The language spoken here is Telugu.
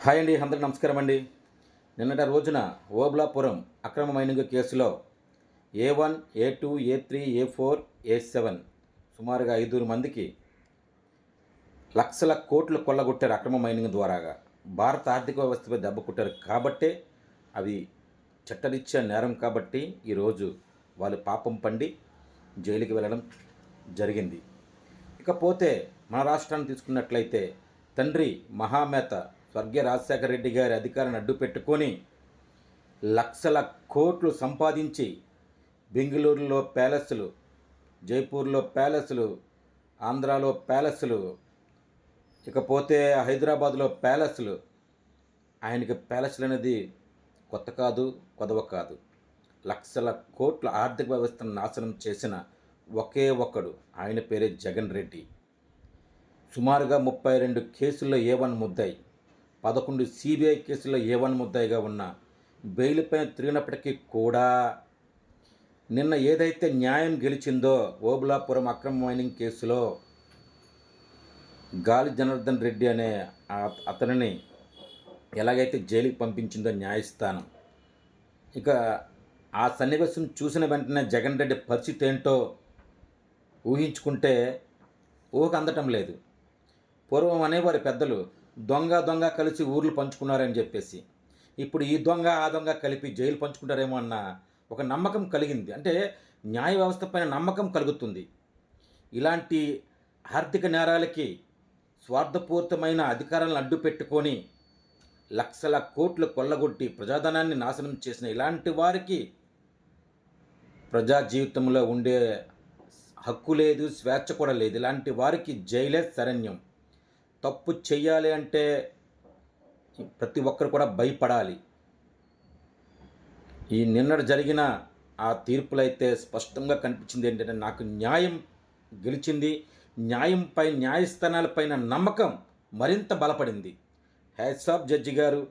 హాయ్ అండి, అందరికీ నమస్కారం అండి. నిన్నటి రోజున ఓబుళాపురం అక్రమ మైనింగ్ కేసులో A1, A2, A3, A4, A7 సుమారుగా 5 మందికి లక్షల కోట్లు కొల్లగొట్టారు అక్రమ మైనింగ్ ద్వారాగా. భారత ఆర్థిక వ్యవస్థపై దెబ్బ కొట్టారు కాబట్టే అవి చట్టరీత్యా నేరం కాబట్టి ఈరోజు వాళ్ళు పాపం పండి జైలుకి వెళ్ళడం జరిగింది. ఇకపోతే మన రాష్ట్రాన్ని తీసుకున్నట్లయితే తండ్రి మహామేత స్వర్గీయ రాజశేఖర రెడ్డి గారి అధికారాన్ని అడ్డు పెట్టుకొని లక్షల కోట్లు సంపాదించి బెంగళూరులో ప్యాలెస్లు, జైపూర్లో ప్యాలెస్లు, ఆంధ్రాలో ప్యాలెస్లు, ఇకపోతే హైదరాబాద్లో ప్యాలెస్లు. ఆయనకి ప్యాలెస్లు అనేది కొత్త కాదు, కొదవ కాదు. లక్షల కోట్ల ఆర్థిక వ్యవస్థను నాశనం చేసిన ఒకే ఒక్కడు, ఆయన పేరే జగన్ రెడ్డి. సుమారుగా 32 కేసుల్లో A1 ముద్దాయి, 11 CBI కేసుల్లో A1 ముద్దాయిగా ఉన్న బెయిల్పై తిరిగినప్పటికీ కూడా నిన్న ఏదైతే న్యాయం గెలిచిందో ఓబుళాపురం అక్రమ మైనింగ్ కేసులో గాలి జనార్దన్ రెడ్డి అనే అతనిని ఎలాగైతే జైలుకి పంపించిందో న్యాయస్థానం, ఇక ఆ సన్నివేశం చూసిన వెంటనే జగన్ రెడ్డి పరిస్థితి ఏంటో ఊహించుకుంటే ఊహకు అందటం లేదు. పూర్వం అనేవారి పెద్దలు దొంగ దొంగ కలిసి ఊర్లు పంచుకున్నారని చెప్పేసి, ఇప్పుడు ఈ దొంగ ఆ దొంగ కలిపి జైలు పంచుకుంటారేమో అన్న ఒక నమ్మకం కలిగింది. అంటే న్యాయ వ్యవస్థ పైన నమ్మకం కలుగుతుంది. ఇలాంటి ఆర్థిక నేరాలకి స్వార్థపూరితమైన అధికారాలను అడ్డు పెట్టుకొని లక్షల కోట్లు కొల్లగొట్టి ప్రజాధనాన్ని నాశనం చేసిన ఇలాంటి వారికి ప్రజా జీవితంలో ఉండే హక్కు లేదు, స్వేచ్ఛ కూడా లేదు. ఇలాంటి వారికి జైలే శరణ్యం. తప్పు చెయ్యాలి అంటే ప్రతి ఒక్కరు కూడా భయపడాలి. ఈ నిన్నటి జరిగిన ఆ తీర్పులైతే స్పష్టంగా కనిపించింది ఏంటంటే, నాకు న్యాయం గెలిచింది, న్యాయంపై న్యాయస్థానాలపైన నమ్మకం మరింత బలపడింది. హ్యాట్స్ ఆఫ్ జడ్జి గారు.